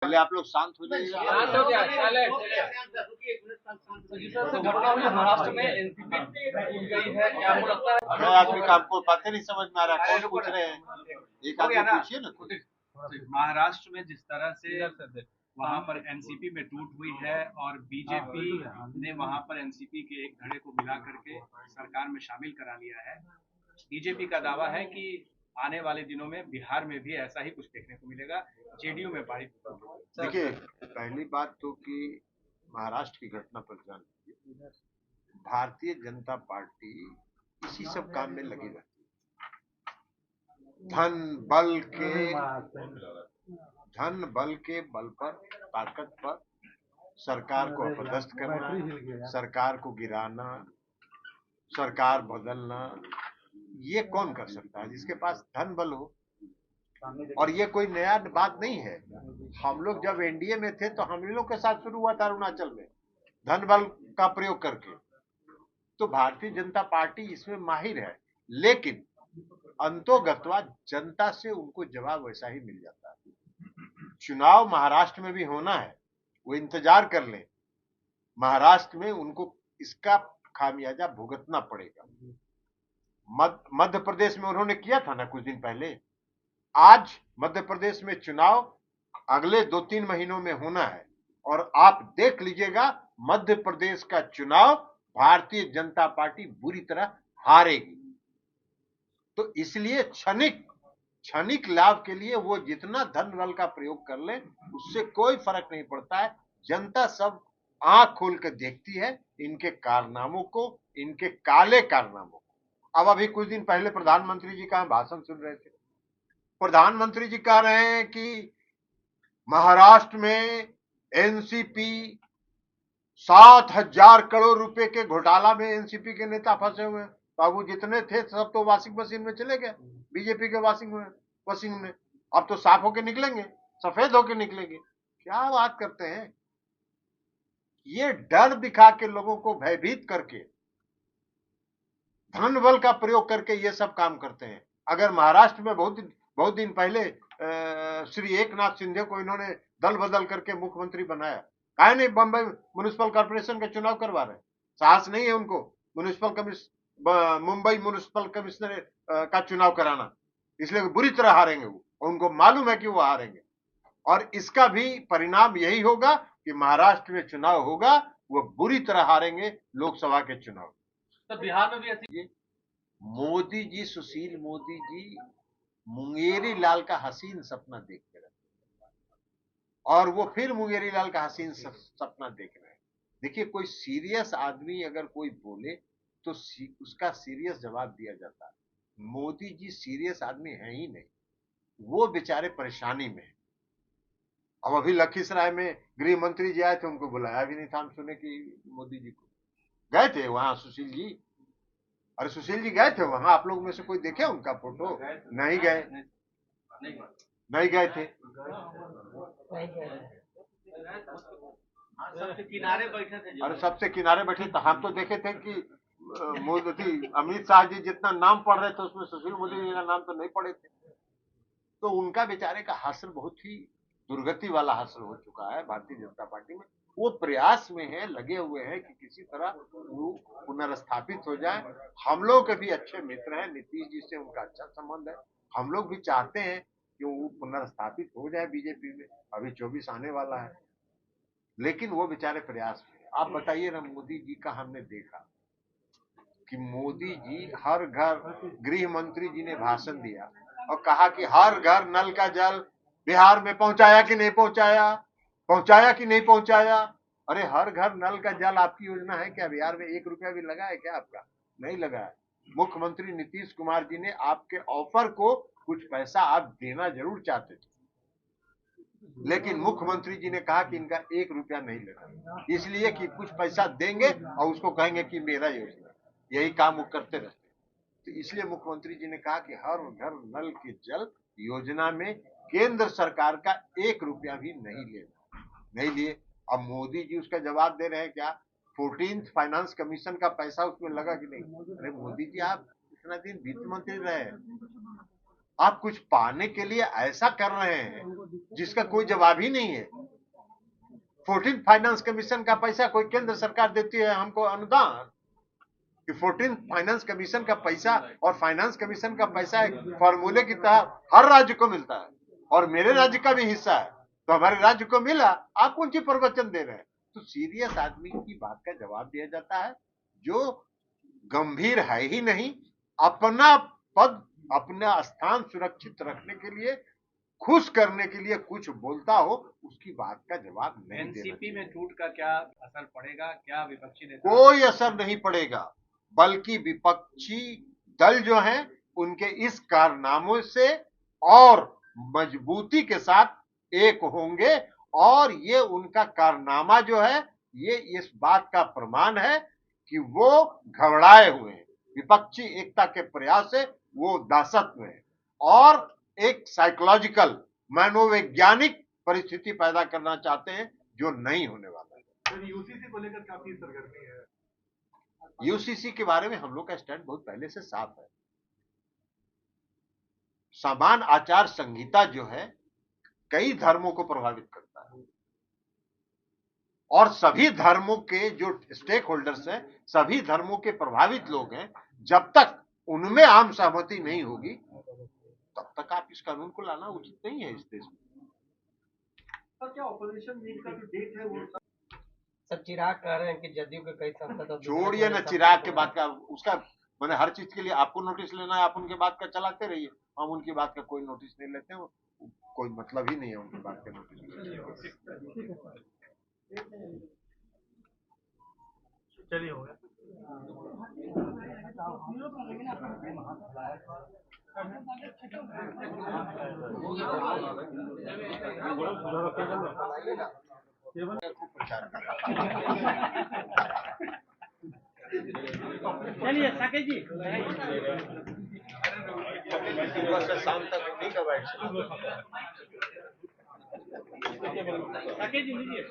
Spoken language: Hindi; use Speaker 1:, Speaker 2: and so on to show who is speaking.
Speaker 1: पहले आप लोग शांत हो जाइए।
Speaker 2: महाराष्ट्र में एनसीपी टूट गई है, क्या आपको लगता है?
Speaker 1: मैं आदमी का आपको बातें नहीं समझ में आ रहा है, कौन पूछ रहे हैं? एक आदमी पूछिए ना कुछ।
Speaker 3: महाराष्ट्र में जिस तरह से वहां पर एनसीपी में टूट हुई है और बीजेपी ने वहां पर एनसीपी के एक धड़े को मिला करके सरकार में शामिल करा लिया है। बीजेपी का दावा है कि आने वाले दिनों में बिहार में भी ऐसा ही कुछ देखने को मिलेगा, जेडीयू में बारी।
Speaker 1: देखिए, पहली बात तो कि महाराष्ट्र की घटना पर ध्यान दीजिए। भारतीय जनता पार्टी इसी सब काम में लगी रहती है। धन बल के बल पर, ताकत पर सरकार को अपदस्थ करना, सरकार को गिराना, सरकार बदलना, ये कौन कर सकता है जिसके पास धन बल हो? और ये कोई नया बात नहीं है। हम लोग जब एनडीए में थे तो हम लोग के साथ शुरू हुआ था अरुणाचल में धन बल का प्रयोग करके। तो भारतीय जनता पार्टी इसमें माहिर है, लेकिन अंतोगत्वा जनता से उनको जवाब वैसा ही मिल जाता है। चुनाव महाराष्ट्र में भी होना है, वो इंतजार कर लें। महाराष्ट्र में उनको इसका खामियाजा भुगतना पड़ेगा। मध्य प्रदेश में उन्होंने किया था ना कुछ दिन पहले। आज मध्य प्रदेश में चुनाव अगले 2-3 महीनों में होना है और आप देख लीजिएगा मध्य प्रदेश का चुनाव भारतीय जनता पार्टी बुरी तरह हारेगी। तो इसलिए क्षणिक लाभ के लिए वो जितना धन बल का प्रयोग कर ले उससे कोई फर्क नहीं पड़ता है। जनता सब आंख खोल कर देखती है इनके कारनामों को, इनके काले कारनामों को। अब अभी कुछ दिन पहले प्रधानमंत्री जी का भाषण सुन रहे थे। प्रधानमंत्री जी कह रहे हैं कि महाराष्ट्र में एनसीपी 7,000 करोड़ रुपए के घोटाला में एनसीपी के नेता फंसे हुए हैं। बाबू जितने थे सब तो वॉशिंग मशीन में चले गए, बीजेपी के वॉशिंग में। अब तो साफ होके निकलेंगे, सफेद होके निकलेंगे। क्या बात करते हैं? ये डर दिखा के लोगों को भयभीत करके, धन बल का प्रयोग करके ये सब काम करते हैं। अगर महाराष्ट्र में बहुत दिन पहले श्री एकनाथ शिंदे को इन्होंने दल बदल करके मुख्यमंत्री बनाया, काहे नहीं बम्बई म्युनिसिपल कॉर्पोरेशन का चुनाव करवा रहे? साहस नहीं है उनको मुंबई म्युनिसिपल कमिश्नर का चुनाव कराना, इसलिए बुरी तरह हारेंगे वो। उनको मालूम है कि वो हारेंगे और इसका भी परिणाम यही होगा कि महाराष्ट्र में चुनाव होगा, वो बुरी तरह हारेंगे लोकसभा के चुनाव।
Speaker 2: तो बिहार में भी ऐसी
Speaker 1: मोदी जी, सुशील मोदी जी मुंगेरी लाल का हसीन सपना देखते रहते और वो फिर मुंगेरी लाल का हसीन सपना देख रहे हैं। देखिए, कोई सीरियस आदमी अगर कोई बोले तो उसका सीरियस जवाब दिया जाता है। मोदी जी सीरियस आदमी है ही नहीं, वो बेचारे परेशानी में है। अब अभी लखीसराय में गृह मंत्री जी आए थे, उनको बुलाया भी नहीं था। हम सुने कि मोदी जी को गए थे वहां सुशील जी। अरे सुशील जी गए थे वहां, आप लोग में से कोई देखे उनका फोटो? नहीं गए, नहीं गए थे।
Speaker 2: सबसे किनारे बैठे थे।
Speaker 1: अरे सबसे किनारे बैठे तो हम तो देखे थे कि मोदी अमित शाह जी जितना नाम पढ़ रहे थे उसमें सुशील मोदी जी का नाम तो नहीं पढ़े थे। तो उनका बेचारे का हासिल बहुत ही दुर्गति वाला हासिल हो चुका है भारतीय जनता पार्टी में। वो प्रयास में है, लगे हुए हैं कि किसी तरह वो पुनर्स्थापित हो जाए। हम लोग के भी अच्छे मित्र हैं, नीतीश जी से उनका अच्छा संबंध है। हम लोग भी चाहते हैं कि वो पुनर्स्थापित हो जाए बीजेपी में। अभी 24 आने वाला है, लेकिन वो बेचारे प्रयास में। आप बताइए ना, मोदी जी का हमने देखा कि मोदी जी हर घर, गृह मंत्री जी ने भाषण दिया और कहा कि हर घर नल का जल बिहार में पहुंचाया कि नहीं पहुंचाया, पहुंचाया कि नहीं पहुंचाया। अरे हर घर नल का जल आपकी योजना है क्या? बिहार में 1 रुपया भी लगा है क्या आपका? नहीं लगा है। मुख्यमंत्री नीतीश कुमार जी ने आपके ऑफर को कुछ पैसा आप देना जरूर चाहते थे, लेकिन मुख्यमंत्री जी ने कहा कि इनका 1 रुपया नहीं लगा, इसलिए कि कुछ पैसा देंगे और उसको कहेंगे कि मेरा योजना। यही काम वो करते रहते। तो इसलिए मुख्यमंत्री जी ने कहा कि हर घर नल के जल योजना में केंद्र सरकार का 1 रुपया भी नहीं लेना, नहीं लिए। अब मोदी जी उसका जवाब दे रहे हैं क्या? 14th फाइनेंस कमीशन का पैसा उसमें लगा कि नहीं? अरे मोदी जी, आप इतना दिन वित्त मंत्री रहे, आप कुछ पाने के लिए ऐसा कर रहे हैं जिसका कोई जवाब ही नहीं है। 14 फाइनेंस कमीशन का पैसा कोई केंद्र सरकार देती है हमको अनुदान, कि 14 फाइनेंस कमीशन का पैसा और फाइनेंस कमीशन का पैसा एक फॉर्मूले की तरह हर राज्य को मिलता है और मेरे राज्य का भी हिस्सा है, तो हमारे राज्य को मिला, आप कौन सी प्रवचन दे रहे हैं? तो सीरियस आदमी की बात का जवाब दिया जाता है, जो गंभीर है ही नहीं, अपना पद अपना स्थान सुरक्षित रखने के लिए, खुश करने के लिए कुछ बोलता हो, उसकी बात का जवाब नहीं देना
Speaker 3: एनसीपी
Speaker 1: चाहिए।
Speaker 3: में टूट का क्या असर पड़ेगा? क्या विपक्षी नेता
Speaker 1: कोई असर नहीं पड़ेगा, बल्कि विपक्षी दल जो हैं उनके इस कारनामों से और मजबूती के साथ एक होंगे, और ये उनका कारनामा जो है ये इस बात का प्रमाण है कि वो घबराए हुए हैं। विपक्षी एकता के प्रयास से वो दहशत में है और एक साइकोलॉजिकल मनोवैज्ञानिक परिस्थिति पैदा करना चाहते हैं जो नहीं होने वाला है।
Speaker 4: यूसीसी को लेकर काफी सरगर्मी है।
Speaker 1: यूसीसी के बारे में हम लोग का स्टैंड बहुत पहले से साफ है। समान आचार संहिता जो है कई धर्मों को प्रभावित करता है और सभी धर्मों के जो स्टेक होल्डर्स हैं, सभी धर्मों के प्रभावित लोग हैं, जब तक उनमें आम सहमति नहीं होगी तब तक आप इस कानून को लाना उचित नहीं है इस देश में।
Speaker 4: सर, क्या ऑपोजिशन मीट का जो डेट है वो
Speaker 5: सर चिराग कह रहे हैं कि जदयू के कई सांसद अब
Speaker 1: छोड़िए ना चिराग के बात का, उसका मैंने हर चीज के लिए आपको नोटिस लेना है, आप उनके बात का चलाते रहिए, हम उनकी बात का कोई नोटिस नहीं लेते हैं, कोई मतलब ही नहीं है उनकी बात का नोटिस लेने का।
Speaker 4: चलिए हो गया।
Speaker 2: चलिए साकेत जी,
Speaker 1: सुबह से शाम तक उन्हीं का बैठ
Speaker 2: साकेत जी लीजिए।